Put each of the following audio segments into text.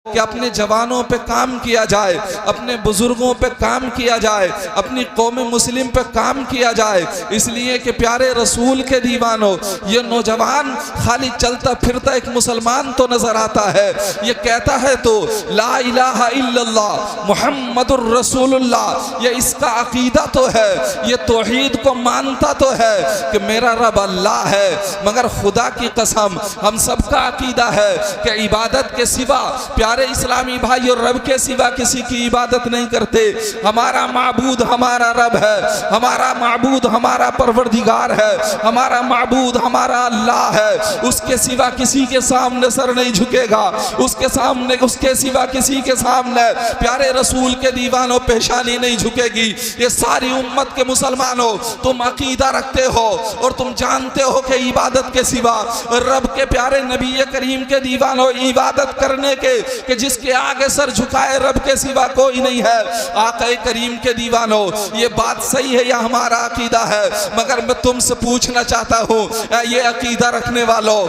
कि अपने जवानों पे काम किया जाए, अपने बुजुर्गों पे काम किया जाए, अपनी कौम मुस्लिम पे काम किया जाए। इसलिए कि प्यारे रसूल के दीवानों, ये नौजवान खाली चलता फिरता एक मुसलमान तो नजर आता है, ये कहता है तो ला इलाहा इल्लल्लाह मुहम्मदुर रसूलुल्लाह, ये इसका अकीदा तो है, ये तौहीद को मानता तो है कि मेरा रब अल्लाह है। मगर खुदा की कसम हम सबका अकीदा है कि इबादत के सिवा प्यारे इस्लामी भाई और रब के सिवा किसी की इबादत नहीं करते। हमारा माबूद हमारा रब है, हमारा माबूद हमारा परवरदिगार है, हमारा माबूद हमारा अल्लाह है। उसके सिवा किसी के सामने सर नहीं झुकेगा, उसके सामने उसके सिवा किसी के सामने प्यारे रसूल के दीवानों पेशानी नहीं झुकेगी। ये सारी उम्मत के मुसलमानों, तुम अकीदा रखते हो और तुम जानते हो कि इबादत के सिवा रब के प्यारे नबी करीम के दीवानों इबादत करने के कि जिसके आगे सर झुकाए रब के सिवा कोई नहीं है। आका करीम के दीवानों, ये बात सही है या हमारा अकीदा है? मगर मैं तुमसे पूछना चाहता हूँ, ये अकीदा रखने वालों,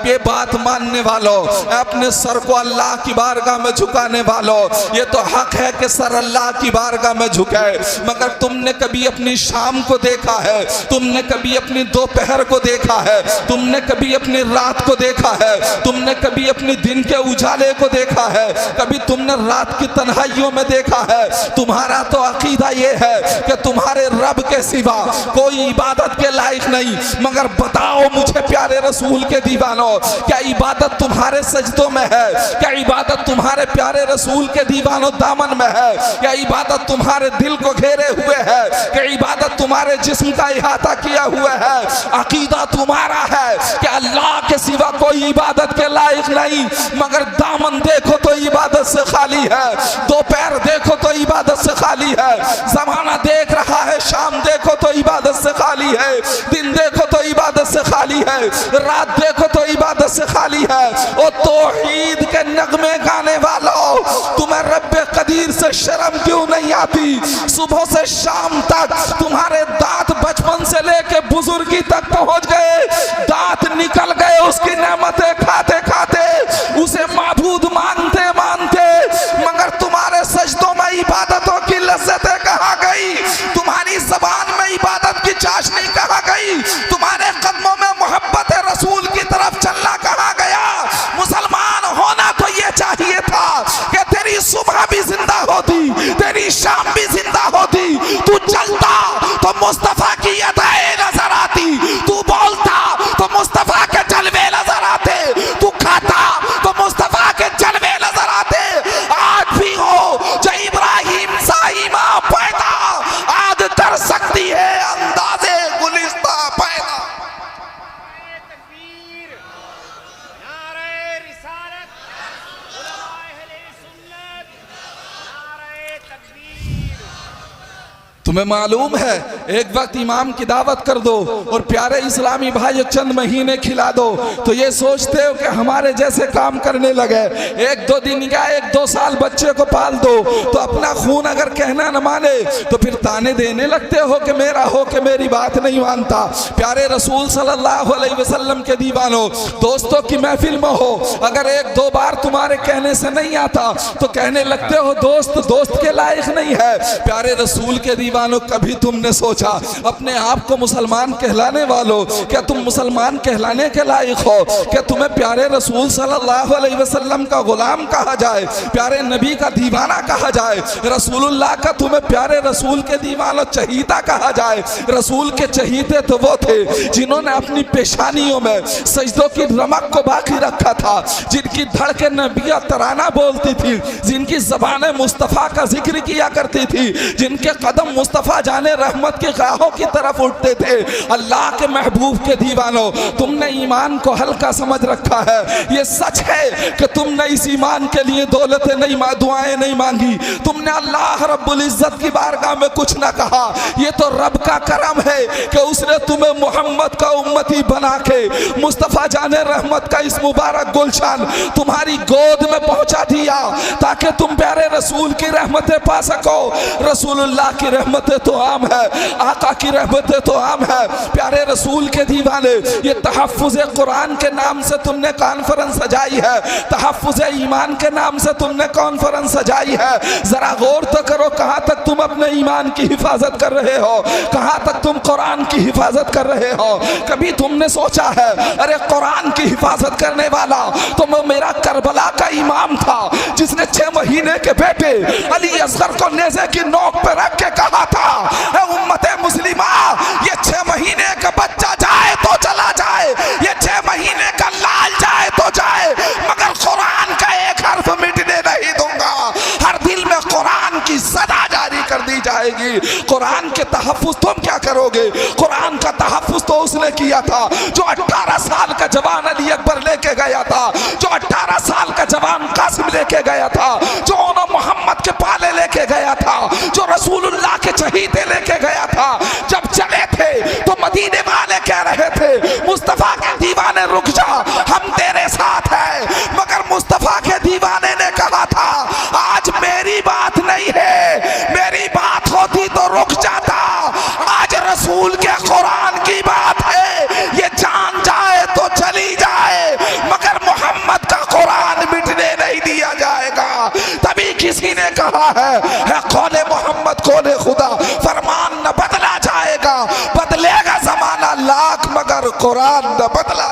ये बात मानने वालों, अपने सर को अल्लाह की बारगाह में झुकाने वालों, ये तो हक है कि सर अल्लाह की बारगाह में झुकाए। मगर तुमने कभी अपनी शाम को देखा है? तुमने कभी अपनी दोपहर को देखा है? तुमने कभी अपनी रात को देखा है? तुमने कभी अपनी दिन के उजाले को देखा है? कभी तुमने रात की तन्हाइयों में देखा है? तुम्हारा तो अकीदा ये है कि तुम्हारे रब के सिवा कोई इबादत के लायक नहीं। मगर बताओ मुझे प्यारे रसूल के दीवानों, क्या इबादत तुम्हारे सजदों में है? क्या इबादत तुम्हारे प्यारे रसूल के दीवानों दामन में है? क्या इबादत तुम्हारे दिल को घेरे हुए है? क्या इबादत तुम्हारे जिस्म का इहाता किया हुआ है? अकीदा तुम्हारा है कि अल्लाह के सिवा कोई इबादत के लायक नहीं। मगर दामन देखो तो इबादत से खाली है, दोपहर देखो तो इबादत से खाली है, जमाना देख रहा है, शाम देखो तो इबादत से खाली है, दिन देखो तो इबादत से खाली है, रात देखो तो इबादत से खाली है। और तौहीद के नगमे गाने वालों, तुम्हें रब्बे कदीर से शर्म क्यों नहीं आती? सुबह से शाम तक तुम्हारे दांत बचपन से लेके बुजुर्गी तक पहुंच गए, दांत निकल गए उसकी नेमतें खाते खाते, उसे माबूद मानते मानते, मगर तुम्हारे सजदों में इबादतों की लज्जतें कहाँ गई? तुम्हारी जबान में इबादत की चाशनी कहाँ गई? तुम्हारे कदमों में मोहब्बत रसूल की तरफ चलना कहाँ गया? मुसलमान होना तो ये चाहिए था कि तेरी सुबह भी जिंदा होती, तेरी शाम भी जिंदा होती, तू चलता तो मुस्तफा की अदाएं नजर आती, तू बोलता तो मुस्तफा के जलवे नजर आते, तू खाता तो मुस्तफा के जलवे नजर आते। आज भी हो जो इब्राहिम साहिमा पैदा, आज कर सकती है अंदाजे गुलिस्ता पैदा। तुम्हें मालूम है एक वक्त इमाम की दावत कर दो और प्यारे इस्लामी भाई चंद महीने खिला दो तो ये सोचते हो कि हमारे जैसे काम करने लगे। एक दो दिन या एक दो साल बच्चे को पाल दो तो अपना खून अगर कहना न माने तो फिर ताने देने लगते हो कि मेरा हो कि मेरी बात नहीं मानता। प्यारे रसूल सल्लल्लाहु अलैहि वसल्लम के दीवानों, दोस्तों की महफिल में हो, अगर एक दो बार तुम्हारे कहने से नहीं आता तो कहने लगते हो दोस्त दोस्त के लायक नहीं है। प्यारे रसूल के दीवानों, कभी तुमने सोचा अपने आप को मुसलमान कहलाने वालों, क्या तुम मुसलमान कहलाने के लायक हो? क्या तुम्हें प्यारे रसूल सल्लल्लाहु अलैहि वसल्लम का गुलाम कहा जाए, प्यारे नबी का दीवाना कहा जाए, रसूलुल्लाह का तुम्हें प्यारे रसूल के दीवानों चहीता कहा जाए? रसूल के चहीते तो वो थे जिन्होंने अपनी पेशानियों में सजदों की रमक को बाकी रखा था, जिनकी धड़के नबिया तराना बोलती थी, जिनकी ज़बान मुस्तफ़ा का जिक्र किया करती थी, जिनके कदम मुस्तफ़ा जाने रहमत के गाहों की तरफ उठते थे। अल्लाह के महबूब के दीवानों, तुमने ईमान को हल्का समझ रखा है। ये सच है कि तुमने इस ईमान के लिए दौलतें नहीं, दुआएं नहीं मांगी, तुमने अल्लाह रब्बुल इज्जत की बारगाह में कुछ ना कहा। ये तो रब का करम है कि उसने तुम्हें मोहम्मद का उम्मती बना के मुस्तफ़ा जाने रहमत का इस मुबारक गुलशन तुम्हारी गोद में पहुंचा दिया। ताकि तुम प्यारे रसूल की रहमतें पा सको। रसूलुल्लाह की रहमतें तो आम है, आका की रहमतें तो आम है। प्यारे रसूल के दीवाने, ये तहफ़्फ़ुज़ कुरान के नाम से तुमने कॉन्फ्रेंस सजाई है, तहफ़्फ़ुज़ ईमान के नाम से तुमने कॉन्फ्रेंस सजाई है। जरा गौर तो करो, कहाँ तक तुम अपने ईमान की हिफाजत कर रहे हो, कहाँ तक तुम कुरान की हिफाजत कर रहे हो। कभी तुमने सोचा है अरे कुरान की हिफाजत करने वाला तो मेरा करबला का इमाम था जिसने 6 महीने के बेटे अली असगर को नेज़े की नोक पे रख के कहा था, ए उम्मते मुस्लिमा, ये 6 महीने का बच्चा जाए तो चला जाए, ये 6 महीने का लाल जाए तो जाए, मगर कुरान का एक हर्फ मिटने नहीं दूंगा। हर दिल में कुरान की सदा जारी कर दी जाएगी। कुरान के तहफ़्फ़ुज़ तुम क्या करोगे? कुरान का तहफ़्फ़ुज़ तो उसने किया था जो 18 साल का जवान अली अकबर लेके गया था, जो 18 साल का जवान कासिम लेके गया था, जो मोहम्मद के पाले लेके गया था, जो रसूलुल्लाह के चहीते लेके गया था। जब चले थे तो मदीने वाले कह रहे थे, मुस्तफ़ा के दीवाने रुक जा, हम तेरे साथ हैं। मगर मुस्तफ़ा के दीवाने ने कहा था, आज मेरी बात नहीं है, मेरी बात होती तो रुक जाता। आज रसूल के कुरान की बात है, ये जान जाए तो चली जाए, मगर मोहम्मद का कुरान मिटने नहीं दिया जाएगा। तभी किसी ने कहा है कौले मोहम्मद कौले खुदा, फरमान न बदला जाएगा, बदलेगा जमाना लाख मगर कुरान न बदला।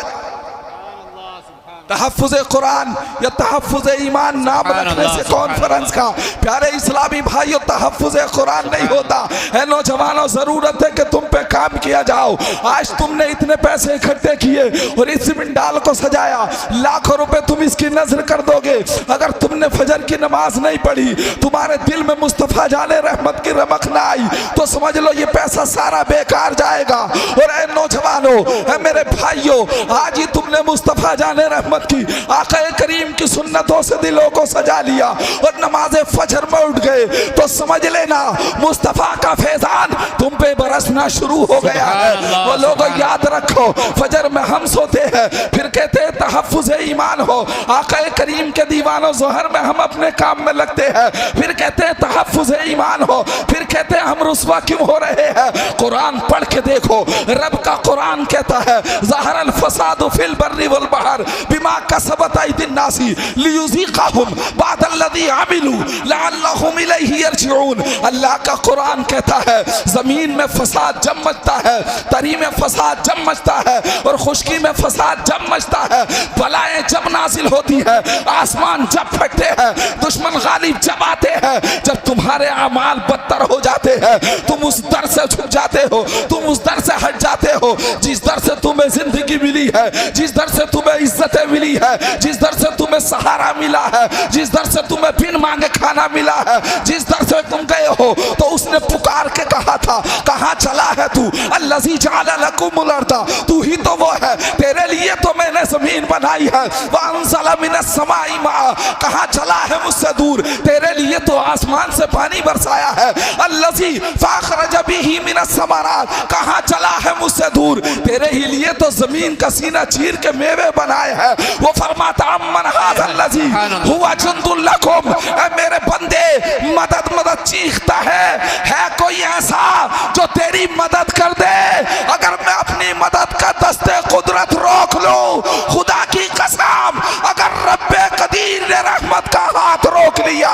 तहफ़्फ़ुज़ कुरान या तहफ़्फ़ुज़ ईमान नाम रखने से कॉन्फ्रेंस का प्यारे इस्लामी भाइयों तहफ़्फ़ुज़ कुरान नहीं होता है। नौजवानों, ज़रूरत है कि तुम पे काम किया जाओ। आज तुमने इतने पैसे इकट्ठे किए और इस मिंडाल को सजाया, लाखों रुपए तुम इसकी नजर कर दोगे। अगर तुमने फजर की नमाज नहीं पढ़ी, तुम्हारे दिल में मुस्तफ़ा जाने रहमत की रमक ना आई, तो समझ लो ये पैसा सारा बेकार जाएगा। और ऐ नौजवानों, ऐ मेरे भाइयों, आज ही तुमने मुस्तफ़ा जाने रहमत की, आका करीम की सुन्नतों से दिलों को सजा लिया और नमाज़े फजर में उठ गए, तो समझ लेना मुस्तफ़ा का फैजान तुम पे बरसना शुरू हो गया है। वो लोग याद रखो, फजर में हम सोते हैं, फिर कहते हैं तहफ़्फ़ुज़ ईमान हो। आका करीम के दीवानों, ज़ोहर में हम अपने काम में लगते हैं, फिर कहते हैं तहफ़्फ़ुज़ ईमान हो, फिर कहते हैं हम रुस्वा क्यों हो रहे हैं। कुरान पढ़ के देखो, रब का कुरान कहता है, ज़हरल फ़सादु फ़िल बर्रि वल बहर बिमा कसबत अयदीन नासी लियुज़ीक़हुम बादल्लज़ी अमिलू लअल्लहुम इलैहि यरजिऊन। अल्लाह का कुरान कहता है, जमीन में फसाद जब मचता है, तरी में फसाद जब मचता है और खुश्की में फसाद जब मचता है, बलाएं जब नाजिल होती है, आसमान जब फटते हैं, दुश्मन गालिब जब आते हैं, जब तुम्हारे अमाल बदतर हो जाते हैं, तुम उस दर से झुक जाते हो, तुम उस दर से हट जाते हो जिस दर से तुम्हें जिंदगी मिली है, जिस दर से तुम्हें इज्जतें मिली है, जिस दर से तुम्हें सहारा मिला है, जिस दर से तुम्हें बिन मांगे खाना मिला है, जिस दर से तुम गए हो, तो उसने पुकार के कहा था, कहाँ चला है तू? अल्लज़ी जअल लकुमुल अर्दा, तू ही तो वो है, तेरे लिए तो मैंने जमीन बनाई है। व अंज़ल मिनस समाई माअ, कहाँ चला है मुझसे दूर? तेरे लिए तो आसमान से पानी बरसाया है। अल्लज़ी फ़अख़रज बिही मिनस समरात, कहाँ चला है मुझसे दूर? तेरे ही लिए तो जमीन का सीना चीर के मेवे बनाए हैं। वो फरमाता अम्मन हाज़ल्लज़ी हुवा जुंदुल लकुम, मेरे बंदे मदद मदद चीखता है कोई ऐसा जो तेरी मदद कर दे? अगर मैं अपनी मदद का दस्ते कुदरत रोक लूं, खुदा की कसम, अगर रब्बे कदीर ने रहमत का हाथ रोक लिया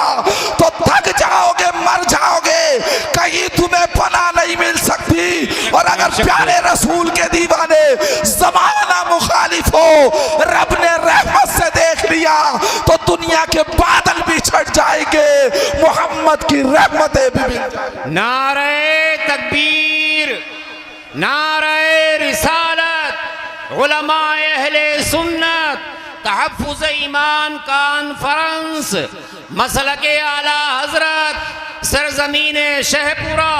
तो थक जाओगे, मर जाओगे, कहीं तुम्हें पनाह नहीं मिल सकती। और अगर प्यारे रसूल के दीवाने ज़माना मुखालिफ हो, रब ने रहमत से देख लिया तो दुनिया के बादल भी छट जाएंगे, मोहम्मद की रहमतें भी मिल जाएंगी। नारे तकबीर, नारे रिसालत, उलमाए अहले सुन्नत, तहफ़्फ़ुज़ ईमान कॉन्फ्रेंस, मसलके आला हजरत, सरजमीने शहपुरा,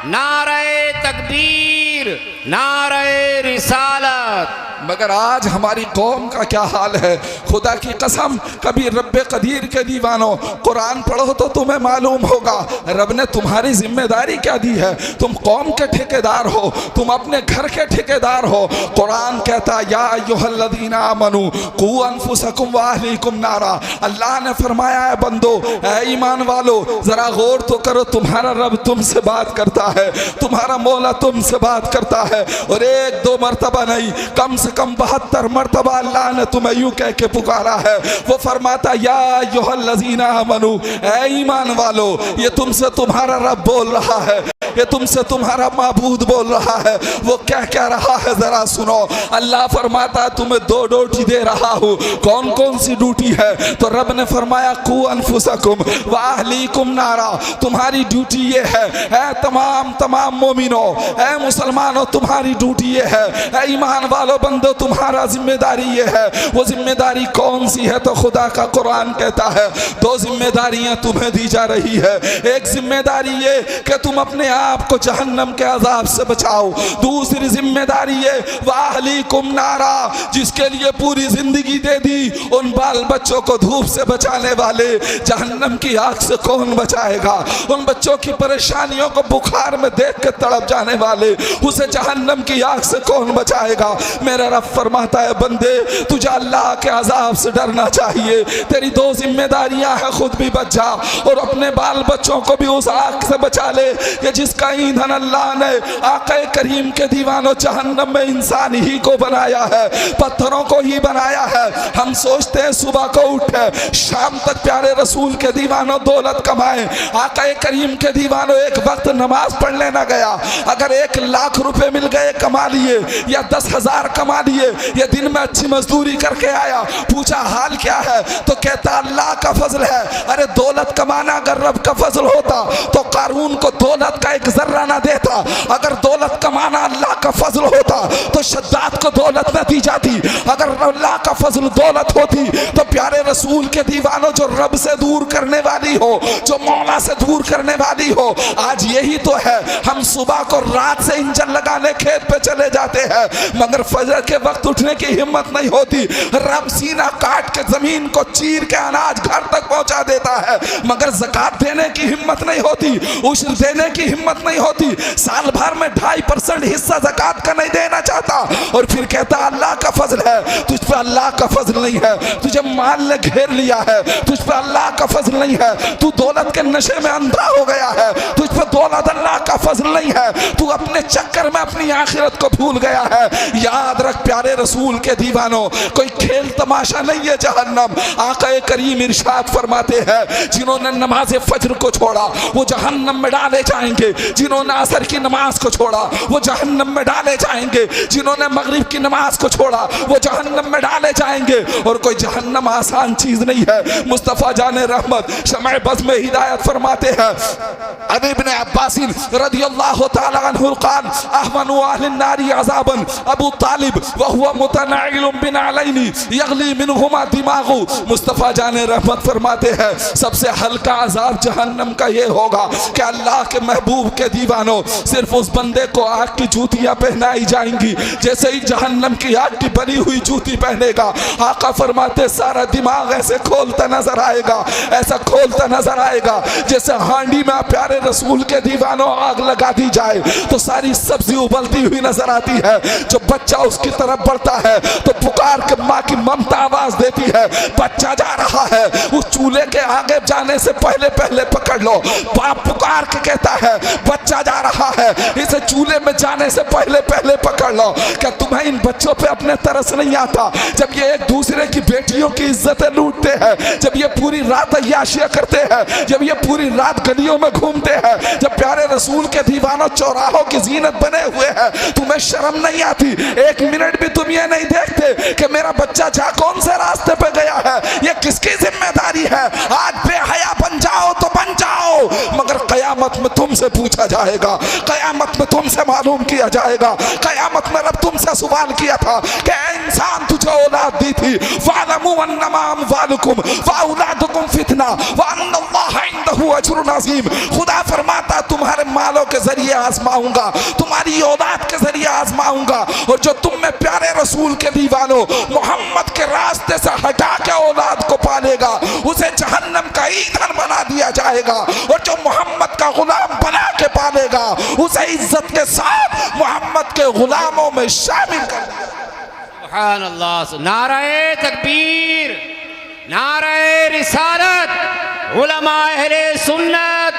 नारे तकबीर, नारे रिसालत। मगर आज हमारी कौम का क्या हाल है। खुदा की कसम, कभी रब्बे कदीर के दीवानों कुरान पढ़ो तो तुम्हें मालूम होगा रब ने तुम्हारी जिम्मेदारी क्या दी है। तुम कौम के ठेकेदार हो, तुम अपने घर के ठेकेदार हो। कुरान कहता या अय्युहल्लज़ीना आमनू कू अनफुसकुम व अहलीकुम नारा। अल्लाह ने फरमाया है बंदो, ऐ ईमान वालो, जरा गौर तो करो, तुम्हारा रब तुमसे बात करता है, तुम्हारा मौला तुमसे बात करता है। और एक दो मर्तबा नहीं, कम से कम 72 मर्तबा अल्लाह ने तुम्हें यूं कह के पुकारा है। वो फरमाता या अय्युहल्लज़ीना आमनू, ऐ ईमान वालो, ये तुमसे तुम्हारा रब बोल रहा है, ये तुमसे तुम्हारा माबूद बोल रहा है। वो क्या कह रहा है जरा सुनो। अल्लाह फरमाता तुम्हें 2 ड्यूटी दे रहा हूँ। कौन कौन सी ड्यूटी है? तो रब ने फरमाया कू अनफुसकुम व अहलीकुम नारा। तुम्हारी ड्यूटी ये है तमाम मोमिनो, है मुसलमानों, तुम्हारी ड्यूटी ये है ईमान वालों बंदो, तुम्हारा जिम्मेदारी ये है। वो जिम्मेदारी कौन सी है? तो खुदा का कुरान कहता है 2 जिम्मेदारियां तुम्हें दी जा रही है। एक जिम्मेदारी ये कि तुम अपने आपको जहन्नम के अजाब से बचाओ। दूसरी जिम्मेदारी ये वाहलीकुम नारा, जिसके लिए पूरी जिंदगी दे दी, उन बाल बच्चों को धूप से बचाने वाले जहन्नम की आग से कौन बचाएगा? उन बच्चों की परेशानियों को बुखार में देख के तड़प जाने वाले, उसे जहन्नम की आग से कौन बचाएगा? मेरा रब फरमाता है बंदे, तुझे अल्लाह के अजाब से डरना चाहिए। तेरी 2 जिम्मेदारियां हैं, खुद भी बच जा और अपने बाल बच्चों को भी उस आग से बचा ले कि जिसका ईंधन अल्लाह ने आक़े करीम के दीवानों जहन्नम में इंसान ही को बनाया है, पत्थरों को ही बनाया है। हम सोचते हैं सुबह को उठे, शाम तक प्यारे रसूल के दीवानों दौलत कमाए। आक़े करीम के दीवानों एक वक्त नमाज पढ़ने न गया, अगर 1 लाख रुपए मिल गए कमा लिए या 10,000 कमा लिए, या दिन में अच्छी मजदूरी करके आया, पूछा हाल क्या है तो कहता अल्लाह का फजल है। अरे दौलत कमाना अगर रब का फजल होता तो कारून को दौलत का 1 जर्रा ना देता। अगर दौलत कमाना अल्लाह का फजल होता तो शद्दाद को दौलत न दी जाती। अगर अल्लाह का फजल दौलत होती तो प्यारे रसूल के दीवानों जो रब से दूर करने वाली हो, जो मौला से दूर करने वाली हो, आज यही तो है। हम सुबह को रात से इंजन लगाने खेत पे चले जाते हैं, मगर फजर के वक्त उठने की हिम्मत नहीं होती। रब सीना काट के जमीन को चीर के अनाज घर तक पहुंचा देता है, मगर ज़कात देने की हिम्मत नहीं होती, उश्र देने की हिम्मत नहीं होती। साल भर में 2.5% हिस्सा ज़कात का नहीं देना चाहता और फिर कहता अल्लाह का फजल है। तुझ पर अल्लाह का फजल नहीं है, तुझे माल ने घेर लिया है, तुझ पर अल्लाह का फजल नहीं है, तू दौलत के नशे में अंधा हो गया है, तुझ पर दौलत अल्लाह का फजल नहीं है, तू अपने चक्कर में अपनी आखिरत को भूल गया है। याद रख प्यारे रसूल के दीवानों, कोई खेल तमाशा नहीं है जहन्नम। आक़ा करीम इरशाद फरमाते हैं जिन्होंने नमाज फज्र को छोड़ा वो जहन्नम में डाले जाएंगे, जिन्होंने असर की नमाज को छोड़ा वो जहन्नम में डाले जाएंगे, जिन्होंने मगरिब की नमाज को छोड़ा वो जहन्नम में डाले जाएंगे। और कोई जहन्नम आसान चीज नहीं है। मुस्तफ़ा जाने रहमत शमअ बज़ में हिदायत फरमाते हैं अन इब्न अब्बास रज़ियल्लाहु तआला अन्हु क़ाल अहवनु अहलिन नारी अज़ाबन अबू तालिब व हुवा मुतनाइलुन बिनालैनि यगली मिनहुमा दिमागु। मुस्तफ़ा जाने रहमत फरमाते हैं सबसे हल्का अज़ाब जहन्नम का ये होगा कि अल्लाह के महबूब के दीवानों सिर्फ उस बंदे को आग की जूतियां पहनाई जाएंगी जैसे ही जहन्नम की आग की बनी हुई जूती पहनेगा। आका फरमाते सारा दिमाग ऐसे खोलता नजर आएगा, ऐसा खोलता नजर आएगा जैसे हांडी में प्यारे रसूल के दीवानों आग लगा दी जाए तो सारी सब्जी उबलती हुई नजर आती है। जो बच्चा उसकी तरफ बढ़ता है तो पुकार के माँ की ममता आवाज देती है, बच्चा जा रहा है, उस चूल्हे के आगे जाने से पहले पहले पकड़ लो। बाप पुकार के कहता है बच्चा जा रहा है, इसे चूल्हे में जाने से पहले पहले पकड़ लो। क्या तुम्हें इन बच्चों पे अपने तरस नहीं आता जब ये एक दूसरे की बेटियों की इज्जतें लूटते हैं, जब ये पूरी रात अय्याशियां करते हैं, जब ये पूरी रात गलियों में घूमते हैं, जब प्यारे रसूल के दीवानों चौराहों की जीनत बने हुए हैं, तुम्हें शर्म नहीं आती? 1 मिनट भी तुम ये नहीं देखते कि मेरा बच्चा जा कौन से रास्ते पे गया है, ये किसकी जिम्मेदारी है? आज बेहया बन जाओ तो बन जाओ, मगर कयामत में तुमसे पूछा जाएगा, कयामत में तुमसे मालूम किया जाएगा। कयामत में रब तुमसे सवाल किया था कि इंसान तुझे औलाद दी थी, वालमू अन्नमा अमवालुकुम व औलादुकुम फितना व अन्नल्लाह इंदहु लहू अजरुन अज़ीम। खुदा फरमाता तुम्हारे मालों के जरिए आजमाऊंगा, तुम्हारी औलाद के जरिए आजमाऊंगा, और जो तुम में प्यारे रसूल के दीवानों मोहम्मद के रास्ते से हटा के औलाद को पालेगा उसे जहन्नम का ईंधन बना दिया जाएगा, और जो मोहम्मद का गुलाम बना के पालेगा उसे इज्जत के साथ मोहम्मद के गुलामों में शामिल कर दिया। सुभान अल्लाह। नारे तकबीर, नारे रिसालत, उलमा अहले सुन्नत,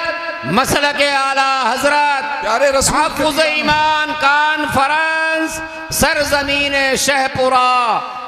मसलक आला हजरत, प्यारे रसूल तहफ्फुज़ ईमान कॉन्फ्रेंस, सरजमीन शहपुरा।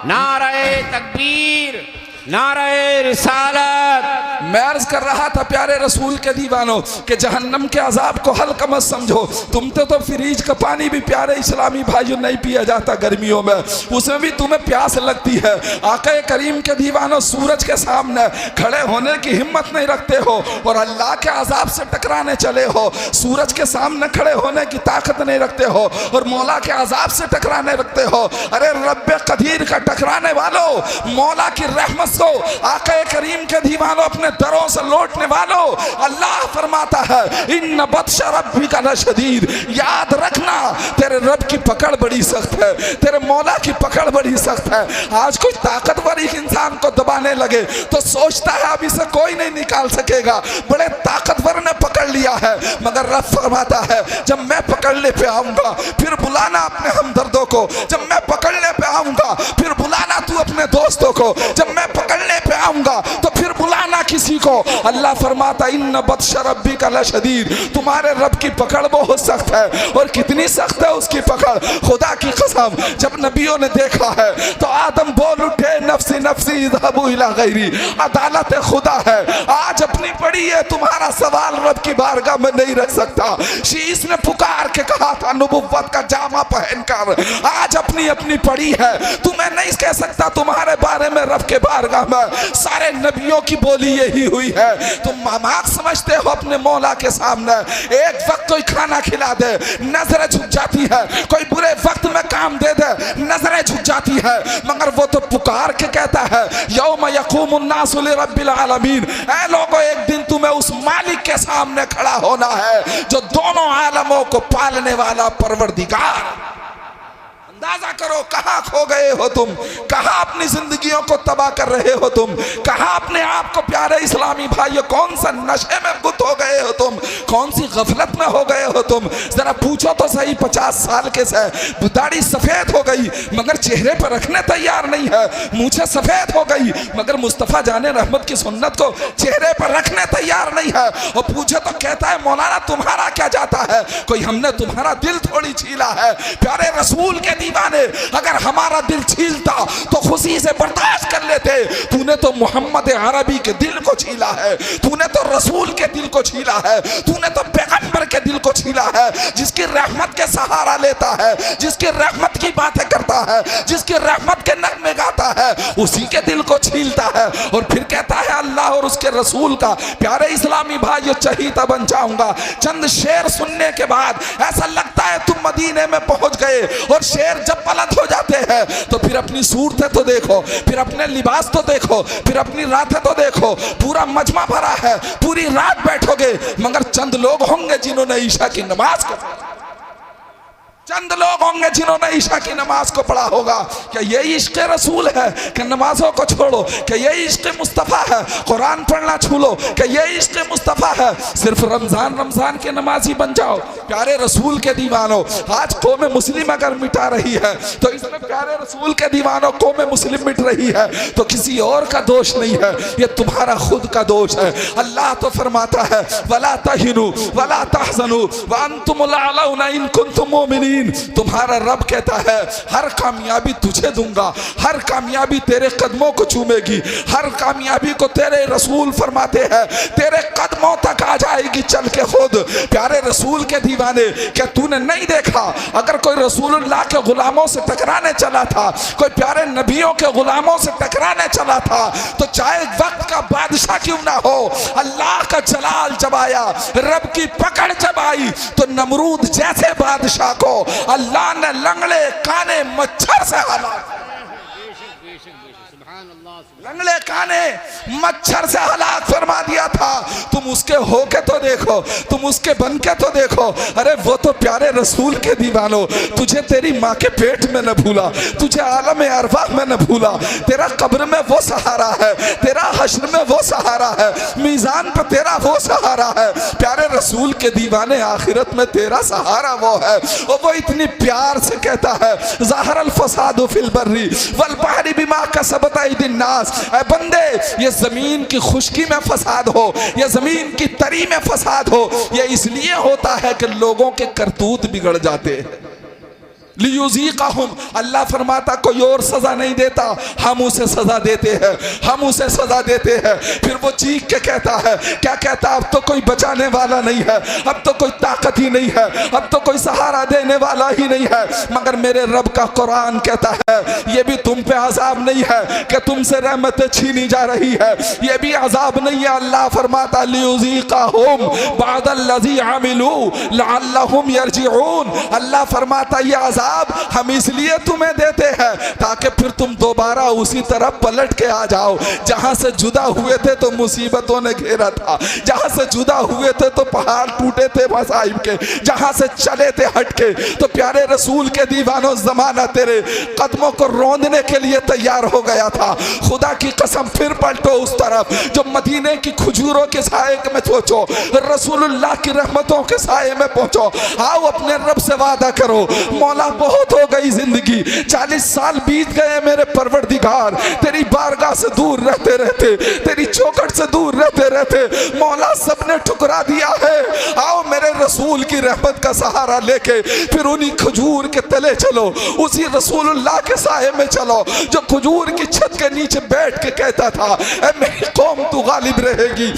नारे तकबीर, नारे रिसालत। मैं अर्ज कर रहा था प्यारे रसूल के दीवानों कि जहन्नम के अजाब को हल्का मत समझो। तुम तो फ्रिज का पानी भी प्यारे इस्लामी भाइयों नहीं पिया जाता गर्मियों में, उसमें भी तुम्हें प्यास लगती है। आका करीम के दीवानों सूरज के सामने खड़े होने की हिम्मत नहीं रखते हो और अल्लाह के अजाब से टकराने चले हो। सूरज के सामने खड़े होने की ताकत नहीं रखते हो और मौला के अजाब से टकराने रखते हो। अरे रब्बे कदीर का टकराने वालों, मौला की रहमत को, आका करीम के दीवानों अपने दरों से लौटने वालों, अल्लाह फरमाता है इन्न बत्श रब्बिका लशदीद। याद रखना तेरे रब की पकड़ बड़ी सख्त है, तेरे मौला की पकड़ बड़ी सख्त है। आज कोई ताकतवर इंसान को दबाने लगे तो सोचता है अब इसे कोई नहीं निकाल सकेगा, बड़े ताकतवर ने पकड़ लिया है, मगर रब फरमाता है जब मैं पकड़ने पे आऊंगा फिर बुलाना अपने हमदर्दों को, जब मैं पकड़ने पे आऊंगा फिर बुलाना तू अपने दोस्तों को, जब मैं पकड़ने पे आऊंगा तो फिर बुलाना किसी को। अल्लाह फरमाता इन्न बत्श रब्बिका लशदीद, तुम्हारे रब की पकड़ बहुत सख्त है। और कितनी सख्त है उसकी पकड़, खुदा की कसम जब नबियों ने देखा है तो आदम बोल उठे नफ्सी नफ्सी इज़हबू इला गैरी। अदालत खुदा है, आज अपनी पड़ी है, तुम्हारा सवाल रब की बारगाह में नहीं रख सकता। शीश ने पुकार के कहा था नबुव्वत का जामा पहनकर, आज अपनी अपनी पड़ी है, तुम्हें नहीं कह सकता तुम्हारे बारे में रब के बारगाह में। सारे नबियों की बोली यही हुई है। तुम मामाक समझते हो अपने मौला के सामने, एक वक्त कोई खाना खिला दे नजरें झुक जाती है, कोई बुरे वक्त में काम दे दे नजरें झुक जाती है, मगर वो तो पुकार के कहता है यौम यक़ूमुन नासु लिरब्बिल आलमीन। ऐ लोगों एक दिन तुम्हें उस मालिक के सामने खड़ा होना है जो दोनों आलमों को पालने वाला परवरदिगार। अंदाजा करो कहाँ खो गए हो तुम, कहाँ अपनी जिंदगियों को तबाह कर रहे हो तुम, कहाँ अपने आप को प्यारे इस्लामी भाइयों कौन सा नशे में गुत हो गए हो तुम, कौन सी गफलत में हो गए हो तुम। जरा पूछो तो सही, 50 साल के से दाढ़ी सफेद हो गई मगर चेहरे पर रखने तैयार नहीं है, मूछें सफेद हो गई मगर मुस्तफ़ा जाने रहमत की सुन्नत को चेहरे पर रखने तैयार नहीं है। और पूछे तो कहता है मौलाना तुम्हारा क्या जाता है, कोई हमने तुम्हारा दिल थोड़ी छीला है। प्यारे रसूल के दीवाने अगर हमारा दिल छीलता तो खुशी से बर्दाश्त कर लेते। तूने तो मोहम्मद अरबी के दिल को छीला है, तूने तो रसूल के दिल को छीला है, तूने तो पैगंबर के दिल को छीला है, जिसकी रहमत के सहारा लेता है, जिसकी रहमत की बातें करता है, जिसकी रहमत के नगमे गाता है, उसी के दिल को छीलता है। और फिर कहता है अल्लाह और उसके रसूल का। प्यारे इस्लामी भाइयों चहीता बन जाऊंगा। चंद शेर सुनने के बाद ऐसा लगता है तुम मदीने में पहुंच गए। और शेर जब बुलंद हो जाते हैं तो फिर अपनी सूरतें तो देखो, फिर अपने लिबास तो देखो, फिर अपनी रातें तो देखो। पूरा मजमा भरा है, पूरी रात बैठोगे मगर चंद लोग होंगे जिन्होंने ईशा की नमाज को, चंद लोग होंगे जिन्होंने ईशा की नमाज को पढ़ा होगा। क्या ये इश्क रसूल है कि नमाजों को छोड़ो? क्या ये इश्क मुस्तफ़ा है कुरान पढ़ना छूलो? क्या ये इश्क मुस्तफ़ा है सिर्फ रमजान के नमाजी बन जाओ? प्यारे रसूल के दीवानों, आज कौम मुस्लिम अगर मिटा रही है तो इसमें प्यारे रसूल के दीवानों कौम मुस्लिम मिट रही है तो किसी और का दोष नहीं है, ये तुम्हारा खुद का दोष है। अल्लाह तो फरमाता है वला तहिनु वला तहज़नु व अंतुमुल अलौना इन कुंतुम मोमिनीन। तुम्हारा रब कहता है हर कामयाबी तुझे दूंगा, हर कामयाबी तेरे कदमों को चूमेगी, हर कामयाबी को तेरे रसूल फरमाते हैं तेरे कदमों तक आ जाएगी चल के खुद। प्यारे रसूल के दीवाने, क्या तूने नहीं देखा अगर कोई रसूलुल्लाह के गुलामों से टकराने चला था, कोई प्यारे नबियों के गुलामों से टकराने चला था तो चाहे वक्त का बादशाह क्यों ना हो, अल्लाह का जलाल जब आया, रब की पकड़ जब आई तो नमरूद जैसे बादशाह को अल्लाह ने लंगड़े काने मच्छर से हलाक, लंगड़े काने मच्छर से हलाक फरमा दिया था। तुम उसके हो के तो देखो, तुम उसके बन के तो देखो। अरे वो तो प्यारे रसूल के दीवानो, तुझे तेरी माँ के पेट में न भूला, तुझे आलम अरवाह में न भूला, तेरा कब्र में वो सहारा है, तेरा हश्र में वो सहारा है, मीज़ान पर तेरा वो सहारा है। प्यारे रसूल के दीवाने, आखिरत में तेरा सहारा वो है। और वो इतनी प्यार से कहता है ज़ाहरल फसादु फिल बर्री वल बहरी बिमा कसबत अयदिन नास। ऐ बंदे, ये जमीन की खुश्की में फसाद हो, ये जमीन की तरी में फसाद हो, ये इसलिए होता है कि लोगों के करतूत बिगड़ जाते हैं। लियुज़ीक़हुम, अल्लाह फरमाता कोई और सजा नहीं देता, हम उसे सजा देते हैं, हम उसे सजा देते हैं। फिर वो चीख के कहता है, क्या कहता? अब तो कोई बचाने वाला नहीं है, अब तो कोई ताकत ही नहीं है, अब तो कोई सहारा देने वाला ही नहीं है। मगर मेरे रब का कुरान कहता है ये भी तुम पे अजाब नहीं है कि तुमसे रहमतें छीनी जा रही है, ये भी अजाब नहीं है। अल्लाह फरमाता लियुज़ीक़हुम बअदल्लज़ी अमिलू लअल्लहुम यरजिऊन। अल्लाह फरमाता ये अजाब हम इसलिए तुम्हें देते हैं ताकि फिर तुम दोबारा उसी तरफ पलट के आ जाओ। जहां से जुदा हुए थे तो मुसीबतों ने घेरा था, जहां से जुदा हुए थे तो पहाड़ टूटे थे मसाइब के, जहां से चले थे हटके तो प्यारे रसूल के दीवानों जमाना तेरे कदमों को रौंदने के लिए तैयार हो गया था। खुदा की कसम फिर पलटो उस तरफ जो मदीने की खजूरों के साए में पहुंचो, रसूलुल्लाह की रहमतों के साए में पहुंचो। आओ अपने रब से वादा करो, मौला बहुत हो गई जिंदगी, 40 साल बीत गए मेरे परवरदिगार, तेरी बारगाह से दूर रहते रहते, तेरी चौखट से दूर रहते रहते मौला सबने ठुकरा दिया है। आओ मेरे रसूल की रहमत का सहारा लेके फिर उन्हीं खजूर के तले चलो, उसी रसूलुल्लाह के साए में चलो जो खजूर की छत के नीचे बैठ के कहता था ऐ मेरी कौम तू गालिब रहेगी,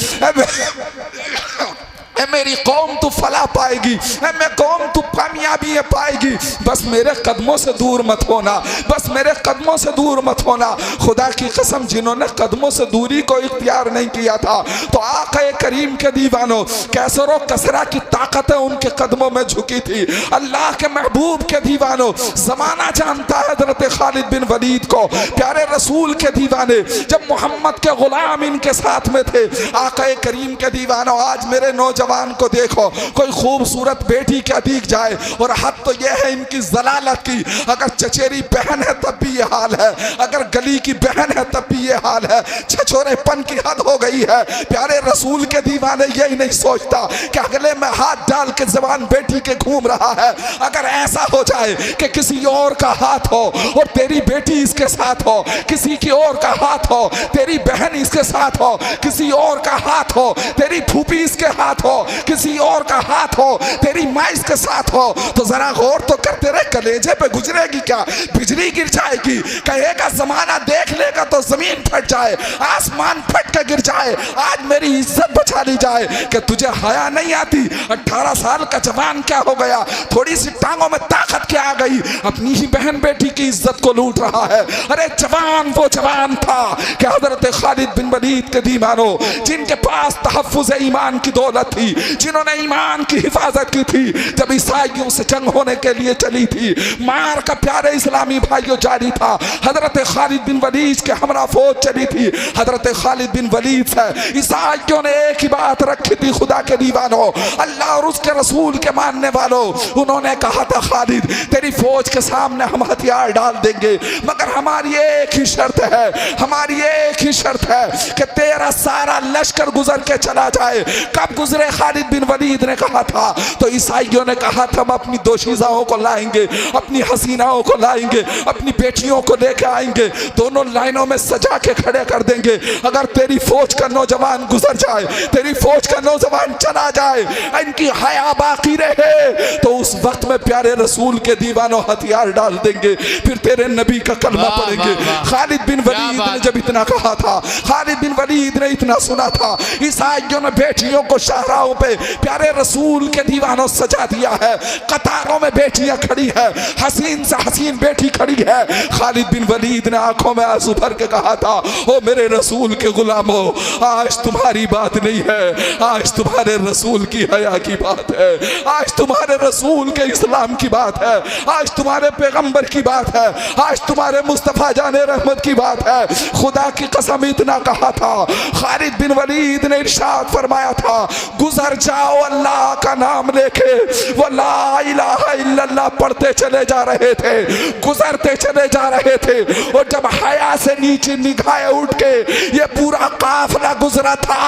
ऐ मेरी कौम तू फला पाएगी, ऐ मैं कौम तू कामयाबी पाएगी। बस मेरे कदमों से दूर मत होना, बस मेरे कदमों से दूर मत होना। खुदा की कसम जिन्होंने कदमों से दूरी को इख्तियार नहीं किया था तो आक़ा करीम के दीवानों कैसर व कसरा की ताकतें उनके कदमों में झुकी थी। अल्लाह के महबूब के दीवानों, जमाना जानता है हज़रत खालिद बिन वलीद को। प्यारे रसूल के दीवाने जब मोहम्मद के गुलाम इनके साथ में थे, आक़ा करीम के दीवानों आज मेरे नौजवान को देखो, कोई खूबसूरत बेटी क्या दिख जाए और हद तो यह है इनकी जलालत की, अगर चचेरी बहन है तब भी ये हाल है, अगर गली की बहन है तब भी ये हाल है, छछोरेपन की हद हो गई है। प्यारे रसूल के दीवाने यही नहीं सोचता कि अगले में हाथ डाल के जवान बेटी के घूम रहा है। अगर ऐसा हो जाए कि किसी और का हाथ हो और तेरी बेटी इसके साथ हो, किसी की और का हाथ हो, तेरी बहन इसके साथ हो, किसी और का हाथ हो, तेरी फूफी इसके हाथ हो, किसी और का हाथ हो, तेरी माँ इसके साथ हो, तो जरा गौर तो कर, तेरे कलेजे पे गुजरेगी क्या? बिजली गिर जाएगी, कहेगा जमाना देख लेगा तो जमीन फट जाए, आसमान फट के गिर जाए, आज मेरी इज्जत बचा ली जाए। कि तुझे हया नहीं आती? 18 साल का जवान क्या हो गया, थोड़ी सी टांगों में ताकत क्या आ गई, अपनी ही बहन बेटी की इज्जत को लूट रहा है। अरे जवान वो जवान था कि हजरत खालिद बिन वलीद के दीवानों जिनके पास तहफ्फुज़ ईमान की दौलत थी, जिन्होंने ईमान की हिफाजत की थी, जब ईसाइयों से जंग होने के लिए चली थी, मार का प्यारे इस्लामी भाइयों जारी था, हजरत खालिद बिन वलीद के हमरा फौज चली थी। हजरत खालिद बिन वलीद से ईसाइयों ने एक ही बात रखी थी, खुदा के दीवानों, अल्लाह और उसके रसूल के मानने वालों, उन्होंने कहा था खालिद तेरी फौज के सामने हम हथियार डाल देंगे, मगर हमारी एक ही शर्त है, हमारी एक ही शर्त है कि तेरा सारा लश्कर गुजर के चला जाए। कब गुजरे? खालिद बिन वलीद ने कहा था तो ईसाइयों ने कहा था हम अपनी दोशीज़ाओं को लाएंगे, अपनी हसीनाओं को लाएंगे, अपनी बेटियों को लेकर आएंगे, दोनों लाइनों में सजा के खड़े कर देंगे। अगर तेरी फौज का नौजवान गुजर जाए, तेरी फौज का नौजवान चला जाए, इनकी हया बाकी रहे तो उस वक्त में प्यारे रसूल के दीवानों हथियार डाल देंगे, फिर तेरे नबी का कलमा पढ़ेंगे। खालिद बिन वलीद ने जब इतना कहा था, खालिद बिन वलीद ने इतना सुना था, ईसाइयों ने बेटियों को शाहराहों पे प्यारे रसूल के दीवानों सजा दिया है, कतारों में बेटियां खड़ी है, हसीन से हसीन बेटी खड़ी है। खालिद बिन वलीद ने आंखों में आंसू भर के कहा था ओ मेरे रसूल के गुलामों, आज तुम्हारी बात नहीं है, आज तुम्हारे रसूल की हया की बात है, आज तुम्हारे रसूल के इस्लाम की बात है, आज तुम्हारे पैगंबर की बात है, आज तुम्हारे मुस्तफ़ा जाने रहमत की बात है। खुदा की कसम इतना कहा था, खालिद बिन वलीद ने इरशाद फरमाया था, गुजर जाओ अल्लाह का नाम लेके। वो ला इलाहा इल्लल्लाह पढ़ते चले जा रहे थे, गुजरते चले जा रहे थे, और जब हया से नीचे निगाहें उठ के ये पूरा काफिला गुजरा था,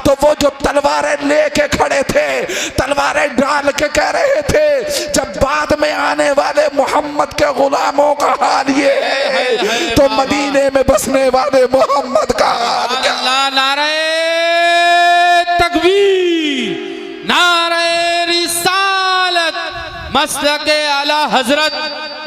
तो वो जो तलवारें लेके खड़े थे, तलवारें डाल के कह रहे थे, जब बाद में आने वाले मोहम्मद के गुलामों का हाल ये है, तो मदीने में बसने वाले मोहम्मद का हाल क्या? अल्लाह, नारे तकबीर, नारे रिसालत, मसलके आला हजरत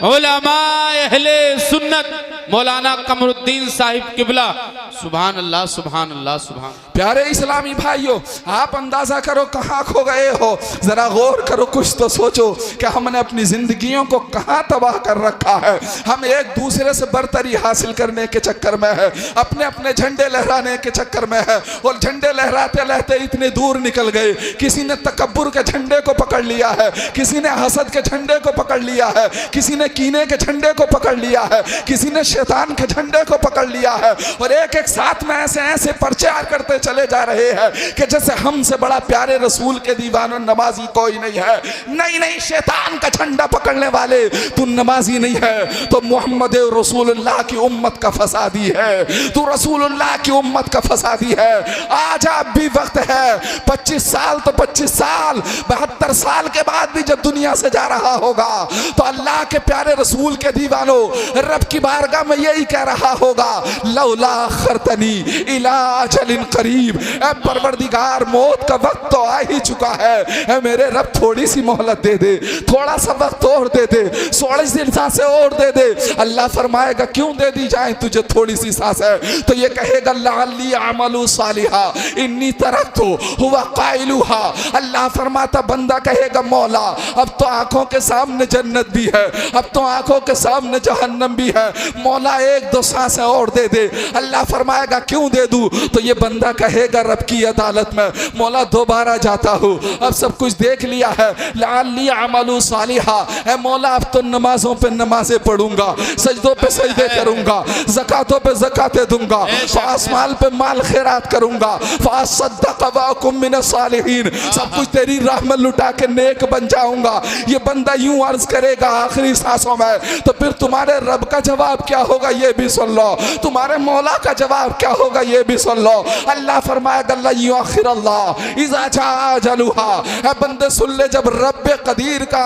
उलमा अहले सुन्नत मौलाना कमरुद्दीन साहिब किबला। सुभान अल्लाह, सुभान अल्लाह, सुभान। प्यारे इस्लामी भाइयों, आप अंदाजा करो कहाँ खो गए हो, जरा गौर करो, कुछ तो सोचो कि हमने अपनी जिंदगियों को कहाँ तबाह कर रखा है। हम एक दूसरे से बरतरी हासिल करने के चक्कर में है, अपने अपने झंडे लहराने के चक्कर में है, और झंडे लहराते लहराते इतने दूर निकल गए। किसी ने तकब्बुर के झंडे को पकड़ लिया है, किसी ने हसद के झंडे को पकड़ लिया है, किसी ने कीने के झंडे को पकड़ लिया है, किसी ने शैतान के झंडे को पकड़ लिया है, और एक एक साथ में ऐसे ऐसे प्रचार करते चले जा रहे हैं कि जैसे हमसे बड़ा प्यारे रसूल के दीवाना नमाजी कोई नहीं है। नहीं नहीं, शैतान का झंडा पकड़ने वाले तू नमाजी नहीं है, तो मोहम्मद रसूलुल्लाह की उम्मत का फसादी है, तू रसूलुल्लाह की उम्मत का फसादी है। आज अब भी वक्त है, 25 साल तो 25 साल, 72 साल के बाद भी जब दुनिया से जा रहा होगा, तो अल्लाह के प्यारे रसूल के दीवानों रब की बारगाह में यही कह रहा होगा, लौला खरतनी इला अजलिन करीब, ऐ परवरदिगार मौत का वक्त तो आ ही चुका है, ऐ मेरे रब थोड़ी सी मोहलत दे दे, थोड़ा सा वक्त और दे दे, 16 दिन सांसें और दे दे। अल्लाह फरमाएगा क्यों दे दी जाए तुझे थोड़ी सी सांसें? तो ये कहेगा लअल्ली अमलु सालिहा इन्नी तरक्तु हुवा काइलुहा। अल्लाह फरमाता, बंदा कहेगा मौला अब तो आंखों के सामने जन्नत भी है, अब तो आंखों के सामने जहन्नम भी है, मौला एक दो सांसें और दे दे। अल्लाह फरमाएगा क्यों दे दूं? तो ये बंदा कहेगा रब की अदालत में, मौला दोबारा जाता हूँ, अब सब कुछ देख लिया है, लअल्ली अमलु सालिहा, है मौला अब तो नमाजों पे नमाजें पढ़ूंगा, सजदों पे सजदे करूंगा, ज़कातों पे ज़कातें दूंगा, फास माल पे माल खैरात करूंगा, फास सद्दक़ व अकुम मिनस सालिहीन, सब कुछ तेरी राह में लुटा के नेक बन जाऊंगा। ये बंदा यूं अर्ज करेगा आखिरी सांसों में, तो फिर तुम्हारे रब का जवाब क्या होगा ये भी सुन लो, तुम्हारे मौला का जवाब क्या होगा ये भी सुन लो। अल्लाह फरमाएगा ला युअखिरुल्लाह इज़ा जाअ अजलुहा, है बंदे सुन ले, जब रब कदीर का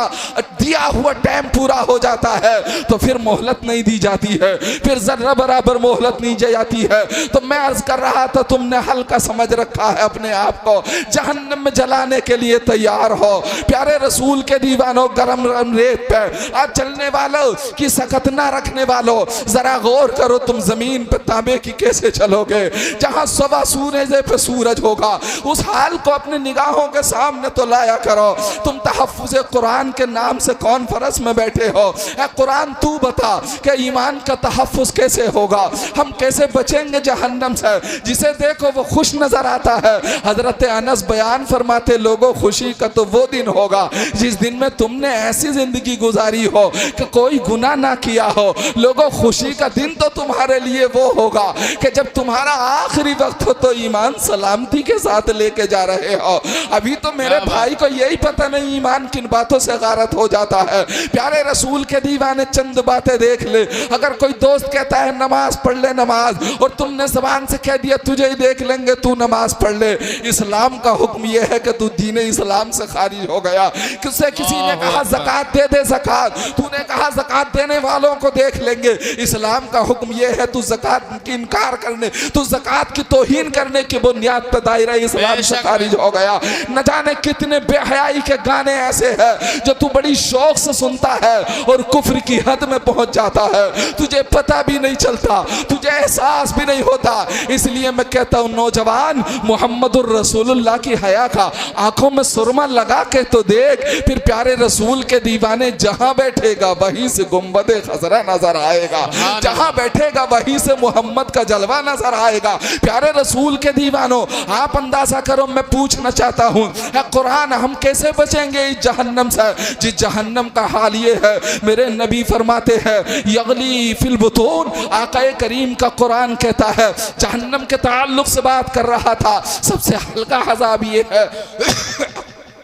दिया हुआ टाइम पूरा हो जाता है तो फिर मोहलत नहीं दी जाती है, फिर जर्रा बराबर मोहलत नहीं दी जाती है। तो मैं अर्ज कर रहा था, तुमने हल्का समझ रखा है अपने आप को, जहन्नम में जलाने के लिए तैयार हो। प्यारे रसूल के दीवानों, गरम रेत पे आज चलने वालों की सकत ना रखने वालों, जरा गौर करो, तुम जमीन पे तांबे की कैसे चलोगे जहां सवा सूरज पे सूरज होगा। उस हाल को अपनी निगाहों के सामने तो लाया करो। तुम तहफ्फुज़ कुरान के नाम से कॉन्फ्रेंस में बैठे हो, कुरान तू बता कि ईमान का तहफ्फुज़ कैसे होगा, हम कैसे बचेंगे जहन्नम से। जिसे देखो वो खुश नजर आता है। हजरत अनस बयान फरमाते, लोगों खुशी का तो वो दिन होगा जिस दिन में तुमने ऐसी जिंदगी गुजारी हो कि कोई गुनाह ना किया हो। लोगों खुशी का दिन तो तुम्हारे लिए वो होगा कि जब तुम्हारा आखिरी वक्त हो तो ईमान सलामती के साथ लेके जा रहे हो। अभी तो मेरे भाई को यही पता नहीं ईमान किन बातों से गारत हो जाता है। प्यारे रसूल के दीवाने चंद बातें देख ले। अगर कोई दोस्त कहता है नमाज पढ़ ले नमाज, और तुमने ज़बान से कह दिया तुझे ही देख लेंगे तू नमाज पढ़ ले, इस्लाम का हुक्म यह है कि तू दीन इस्लाम से खारिज हो गया। किसी ने कहा ज़कात दे दे ज़कात, तूने कहा ज़कात देने वालों को देख लेंगे। इस्लाम का हुक्म यह है तू ज़कात की इनकार करने, तू ज़कात की तौहीन करने की बुनियाद पर दायरा इस्लाम से खारिज हो गया। न जाने कितने बेहयाई के गाने ऐसे हैं जो तू बड़ी शौक से सुनता है और कुफ्र की हद में पहुंच जाता है, तुझे पता भी नहीं चलता, तुझे एहसास भी नहीं होता। इसलिए मैं कहता हूँ नौजवान, मुहम्मदुर रसूलुल्लाह की हया का आंखों में सुरमा लगा के तो देख, फिर प्यारे रसूल के दीवाने जहां बैठेगा वहीं से गुंबदे खजरा नजर आएगा, जहां बैठेगा वहीं से मोहम्मद का जलवा नजर आएगा। प्यारे रसूल के दीवानों, आप अंदाजा करो, मैं पूछना चाहता हूँ, कुरान हम कैसे बचेंगे इस जहन्नम से, जिस जहन्नम का हाल ये है। मेरे नबी फरमाते हैं यगली फिल बुतून, आकाए करीम का कुरान कहता है, जहन्नम के ताल्लुक से बात कर रहा था, सबसे हल्का अज़ाब ये है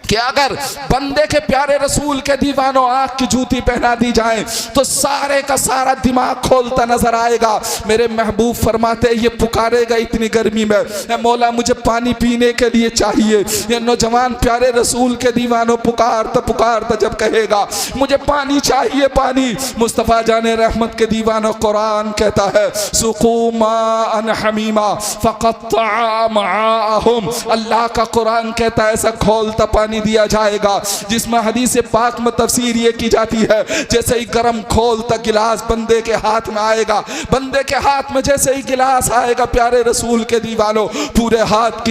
कि अगर बंदे के प्यारे रसूल के दीवानों आँख की जूती पहना दी जाए तो सारे का सारा दिमाग खोलता नजर आएगा। मेरे महबूब फरमाते ये पुकारेगा इतनी गर्मी में, मौला मुझे पानी पीने के लिए चाहिए। ये नौजवान प्यारे रसूल के दीवानों पुकारता पुकारता जब कहेगा मुझे पानी चाहिए पानी, मुस्तफ़ा जाने रहमत के दीवानों कुरान कहता है सुकुमा अन हमीमा फ़क़त्तअ मआहुम, अल्लाह का कुरान कहता है ऐसा खोलता पानी दिया जाएगा जिसमें हदीस पाक में तफसीर ये की जाती है जैसे ही गरम खोलता गिलास बंदे के हाथ में आएगा, बंदे के हाथ में जैसे ही गिलास आएगा प्यारे रसूल के दीवानों पूरे हाथ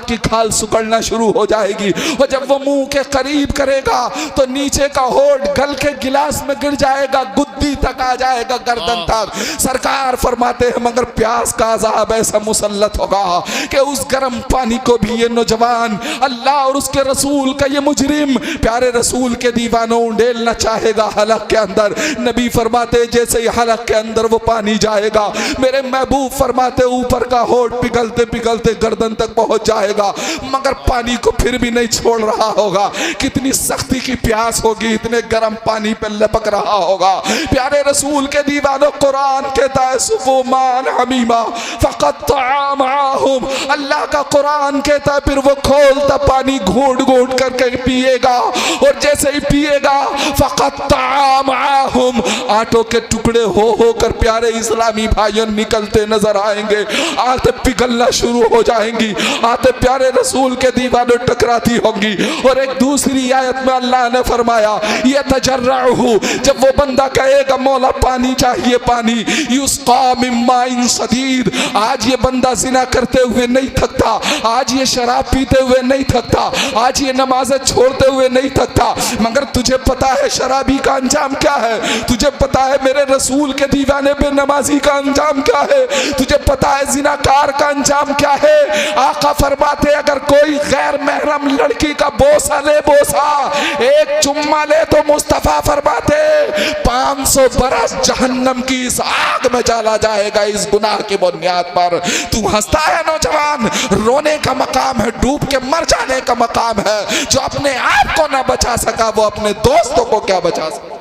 की खाल सुकड़ना शुरू हो जाएगी। और जब वो मुंह के करीब करेगा तो नीचे का होठ गल के गिलास में गिर जाएगा, गुद्दी तक आ जाएगा, गर्दन तक। सरकार फरमाते हैं मगर प्यास का अज़ाब ऐसा मुसल्लत होगा कि उस गर्म पानी को भी ये नौजवान अल्लाह और उसके रसूल का ये मुजरिम प्यारे रसूल के दीवानों उंडेलना चाहेगा हलक के अंदर। नबी फरमाते जैसे ही हलक के अंदर वो पानी जाएगा, मेरे महबूब फरमाते ऊपर का होठ पिघलते पिघलते गर्दन तक पहुंच जाएगा, मगर पानी को फिर भी नहीं छोड़ रहा होगा। कितनी सख्ती की प्यास होगी, इतने गर्म पानी पे लपक रहा होगा। प्यारे रसूल के दीवानों कुरान कहता है सुकुमान हमीमा फ़क़त्तअ मआहुम, अल्लाह का कुरान कहता है फिर वो खोलता पानी घूंट घूंट करके पिएगा, और जैसे ही पिएगा फ़क़त्तअ मआहुम, आटों के टुकड़े हो कर प्यारे इस्लामी भाइयों निकलते नजर आएंगे, आते पिघलना शुरू हो जाएंगी, आते प्यारे रसूल के दीवानों टकराती होंगी। और एक दूसरी आयत में अल्लाह ने फरमाया ये तजर्रअहु, जब वो बंदा कहेगा मौला पानी चाहिए पानी, युस्क़ा मिन माइन सदीद, आज ये बंदा जिना करते हुए नहीं थकता, आज ये शराब पीते हुए नहीं थकता, आज ये नमाज़ें छोड़ते हुए नहीं थकता, मगर तुझे पता है शराबी का अंजाम क्या है, तुझे पता है मेरे रसूल के दीवाने पे नमाजी का अंजाम क्या है, तुझे पता है जिनाकार का अंजाम क्या है। आका फरमाते अगर कोई गैर महरम लड़की का बोसा ले, बोसा एक चुम्मा ले, तो मुस्तफा फरमाते 500 बरस जहन्नम की इस आग में डाला जाएगा इस गुनाह की बुनियाद पर। तू हंसता है नौजवान, रोने का मकाम है, डूब के मर जाने का मकाम है। जो अपने आप को ना बचा सका वो अपने दोस्तों को क्या बचा सका।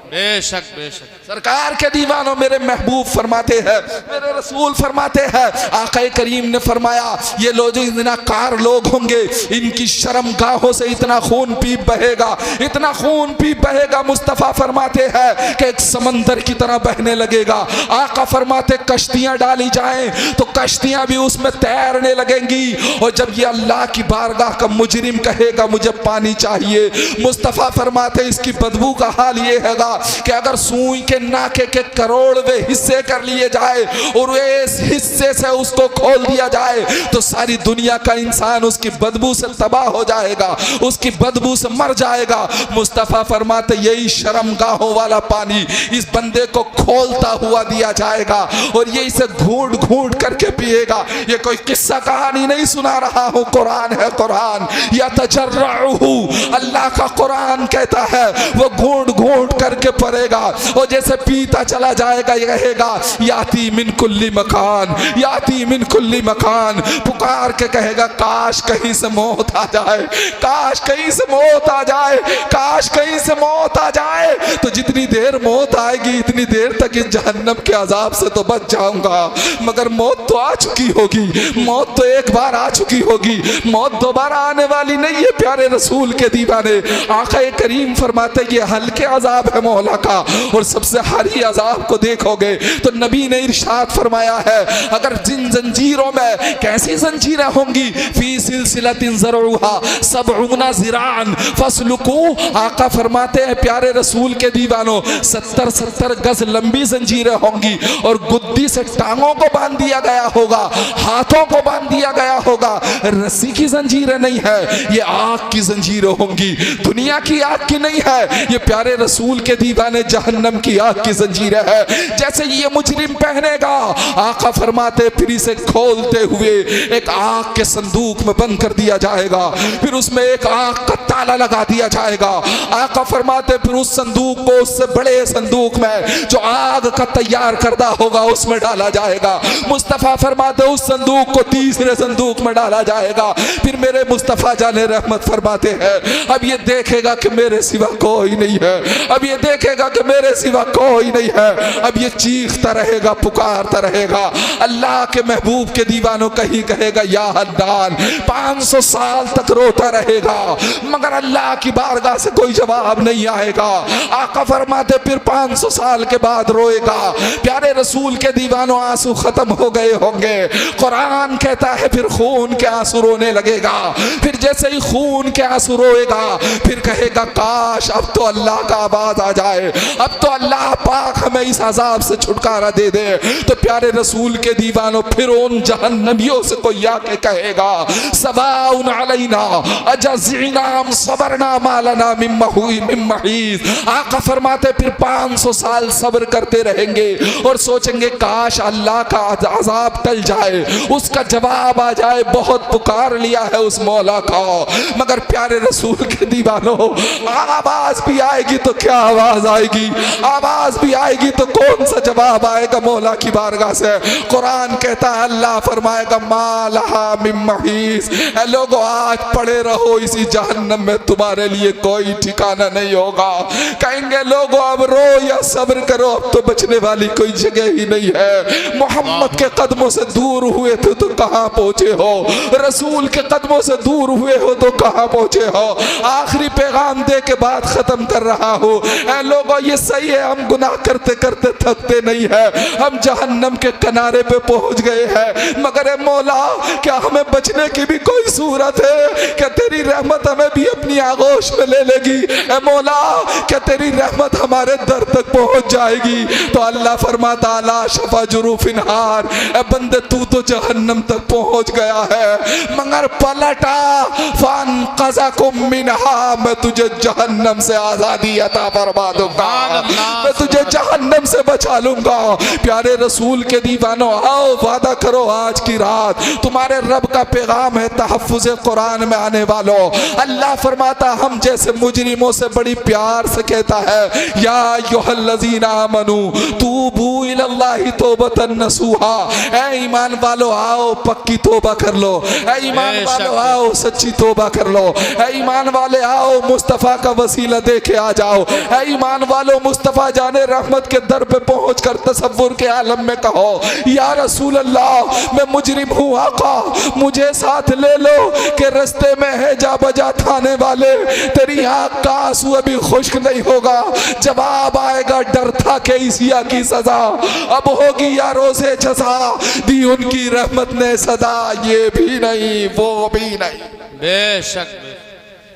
बेशक बेशक। सरकार के दीवानों मेरे महबूब फरमाते हैं, मेरे रसूल फरमाते हैं, आक़ाए करीम ने फरमाया ये लोग जो जिनाकार लोग होंगे इनकी शर्मगाहों से इतना खून पीप बहेगा, इतना खून पीप बहेगा, मुस्तफ़ा फरमाते हैं कि एक समंदर की तरह बहने लगेगा। आका फरमाते कश्तियां डाली जाएं तो कश्तियां भी उसमें तैरने लगेंगी। और जब ये अल्लाह की बारगाह का मुजरिम कहेगा मुझे पानी चाहिए, मुस्तफ़ा फरमाते इसकी बदबू का हाल ये हैगा कि अगर सुई के नाके के करोड़वे हिस्से कर लिए जाए और इस हिस्से से उसको खोल दिया जाए तो सारी दुनिया का इंसान उसकी बदबू से तबाह हो जाएगा, उसकी बदबू से मर जाएगा। मुस्तफ़ा फरमाते यही शर्मगाहों वाला पानी इस बंदे को खोलता हुआ दिया जाएगा और ये इसे घूंट घूंट करके पिएगा। ये कोई किस्सा कहानी नहीं सुना रहा हूँ, कुरान है कुरान। या तजर्रअहु, अल्लाह का कुरान कहता है वो घूंट घूंट करके पड़ेगा और जैसे पीता चला जाएगा ये कहेगा याती मिन कुल्ली मकान, याती मिन कुल्ली मकान, पुकार के कहेगा काश कहीं से मौत आ जाए, काश कहीं से मौत आ जाए, काश कहीं से मौत आ जाए। तो जितनी देर मौत आएगी इतनी देर तक इस जहन्नम के अजाब से तो बच जाऊंगा, मगर मौत तो आ चुकी होगी, मौत तो एक बार आ चुकी होगी, मौत दोबारा आने वाली नहीं है। प्यारे रसूल के दीवाने आक़ाए करीम फरमाते ये हल्के अजाब है मौला का, और सबसे हारी अजाब को देखोगे तो नबी ने इरशाद फरमाया है अगर जिन जंजीरों में, कैसी जंजीरें होंगी, फी सिलसिलतिन ज़रउहा सबउना ज़िरान फस्लुकू, आका फरमाते हैं प्यारे रसूल के दीवानों 70-70 गज लंबी जंजीरें होंगी और गुद्दी से टांगों को बांध दिया गया होगा, हाथों को बांध दिया गया होगा। रस्सी की जंजीरें नहीं है, ये आग की जंजीरें होंगी, दुनिया की आग की नहीं है। ये प्यारे रसूल के दीवाने जहन्नम की आग की जंजीरें है। जैसे ये मुजरिम पहनेगा, आका फरमाते फिर इसे खोलते हुए एक आग के संदूक में बंद कर दिया जाएगा, फिर उसमें एक आग का ताला लगा दिया जाएगा। आका फरमाते फिर उस संदूक को उससे बड़े संदूक में जो आग का तैयार करदा होगा उसमें डाला जाएगा। मुस्तफा फरमाते उस संदूक को तीसरे संदूक में डाला जाएगा। फिर मेरे मुस्तफा जाने रहमत फरमाते हैं अब ये देखेगा कि मेरे सिवा कोई नहीं है, अब ये देखेगा कि मेरे सिवा कोई नहीं है। अब ये चीखता रहेगा, पुकारता रहेगा। अल्लाह के महबूब के दीवानों कहीं कहेगा या हन्नान, 500 साल तक रोता रहेगा मगर अल्लाह की बारगाह से कोई जवाब नहीं आएगा। आका फरमाते फिर 500 साल के बाद रोएगा। प्यारे रसूल के दीवानों आंसू खत्म हो गए होंगे। कुरान कहता है फिर खून के आंसू रोने लगेगा। फिर जैसे ही खून के आंसू रोएगा फिर कहेगा काश अब तो अल्लाह का आवाज आ जाए, अब तो अल्लाह पाक हमें इस अजाब से छुटकारा दे दे। तो प्यारे रसूल के दीवानों फिर उन जहन्नमियों से कोई आके कहेगा सवाउन अलैना अजज़ीना अम सबरना मा लना मिन महीस। आका फरमाते फिर 500 साल सब्र करते रहेंगे और सोचेंगे काश अल्लाह का अजाब टल जाए, उसका जवाब आ जाए। बहुत पुकार लिया है उस मौला का मगर प्यारे रसूल के दीवानों आवाज भी आएगी तो क्या आवाज आएगी, आवाज भी आएगी तो कौन सा जवाब आएगा मौला की बारगाह से। कुरान कहता है अल्लाह फरमाएगा मालहा मिन महीस। ऐ लोगों आज पड़े रहो इसी जहन्नम में, तुम्हारे लिए कोई ठिकाना नहीं होगा। कहेंगे लोगों अब रो या सब्र करो, अब तो बचने वाली कोई जगह ही नहीं है। मोहम्मद के कदमों से दूर हुए थे तो कहां पहुंचे हो, रसूल के कदमों से दूर हुए हो तो कहां पहुंचे हो। आखिरी पैगाम दे के बात खत्म कर रहा हूं। ऐ लोगों ये सही है हम गुनाह करते करते थकते नहीं है, हम जहन्नम के किनारे पे पहुंच गए हैं मगर ए मौला क्या हमें बचने की भी कोई सूरत है? क्या तेरी रहमत हमें भी अपनी आगोश में ले लेगी? ए मौला क्या तेरी रहमत हमारे दर तक पहुंच जाएगी? तो अल्लाह फरमाता ला शफा जुरूफिन हार, ए बंदे तू तो जहन्नम तक पहुंच गया है मगर पलटा फन कज़ाकुम मिनहा, मैं तुझे जहन्नम से आजादी अता फरमा दूंगा, मैं तुझे जहन्नम से बचा लूंगा। प्यारे रसूल के दीवानों आओ वादा करो आज की रात तुम्हारे रब का पैगाम है तहफ्फुज़ कुरान में आने वालों। अल्लाह फरमाता हम जैसे मुजरिमों से बड़ी प्यार से कहता है या अय्युहल्लज़ीना आमनू तूबू इलल्लाहि तौबतन नसूहा। ऐ ईमान वालों आओ पक्की तौबा कर लो, ऐ ईमान वालों आओ सच्ची तौबा कर लो, ऐ ईमान वाले आओ मुस्तफ़ा का वसीला दे के आ जाओ, ऐ ईमान वालों मुस्तफ़ा जाने रहमत के दर पे पहुंच कर तसव्वुर के आलम में कहो या रसूल अल्लाह मैं मुजरिम हूँ आका मुझे साथ ले लो कि रस्ते में है जा बजा थाने वाले तेरी आँख का आंसू अभी खुश्क नहीं होगा। जवाब आएगा डर था कि इसिया की सजा अब होगी या रोज़े जज़ा, दी उनकी रहमत ने सदा ये भी नहीं वो भी नहीं। बेशक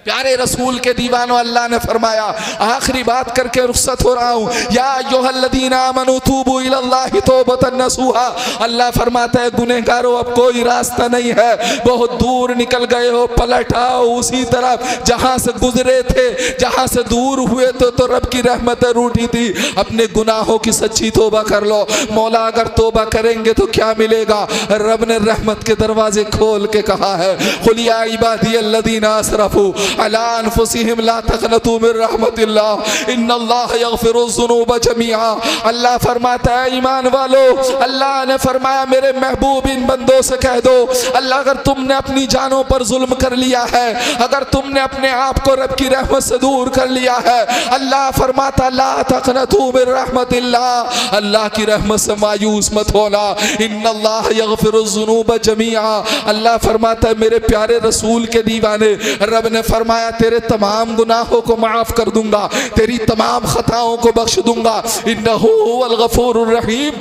प्यारे रसूल के दीवानों अल्लाह ने फरमाया आखिरी बात करके रुखसत हो रहा हूँ या अय्युहल्लज़ीना आमनू तूबू इलल्लाहि तौबतन नसूहा। अल्लाह फरमाता है गुनहगारों अब कोई रास्ता नहीं है, बहुत दूर निकल गए हो, पलट आओ उसी तरफ जहाँ से गुजरे थे, जहाँ से दूर हुए तो रब की रहमत रूठी थी। अपने गुनाहों की सच्ची तौबा कर लो। मौला अगर तौबा करेंगे तो क्या मिलेगा? रब ने रहमत के दरवाजे खोल के कहा है कुल या इबादियल्लज़ीना असरफू अला अनफुसिहिम ला तक़नतू मिन रहमतिल्लाह इन्नल्लाह यग़फिरुज़्ज़ुनूब जमीआ। अल्लाह फरमाता है ईमान वालों अल्लाह ने फरमाया मेरे महबूब इन बंदों से कह दो अल्लाह अगर तुमने अपनी जानों पर जुल्म कर लिया है, अगर तुमने अपने आप को रब की रहमत से दूर कर लिया है, अल्लाह फरमाता ला तक़नतू मिन रहमतिल्लाह अल्लाह की रहमत से मायूस मत होना इन्नल्लाह यग़फिरुज़्ज़ुनूब जमीआ। अल्लाह फरमाता है मेरे प्यारे रसूल के दीवाने रब ने फरमाया तेरे तमाम गुनाहों को माफ कर दूंगा, तेरी तमाम खताओं को बख्श दूंगा। इन्नहु हुवल गफूरुर रहीम।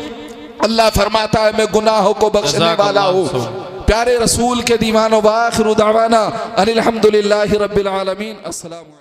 अल्लाह फरमाता है मैं गुनाहों को बख्शने वाला हूँ। प्यारे रसूल के दीवानों वाखिरु दावाना अनिल हम्दुलिल्लाहि रब्बिल आलमीन। अस्सलामु अलैकुम।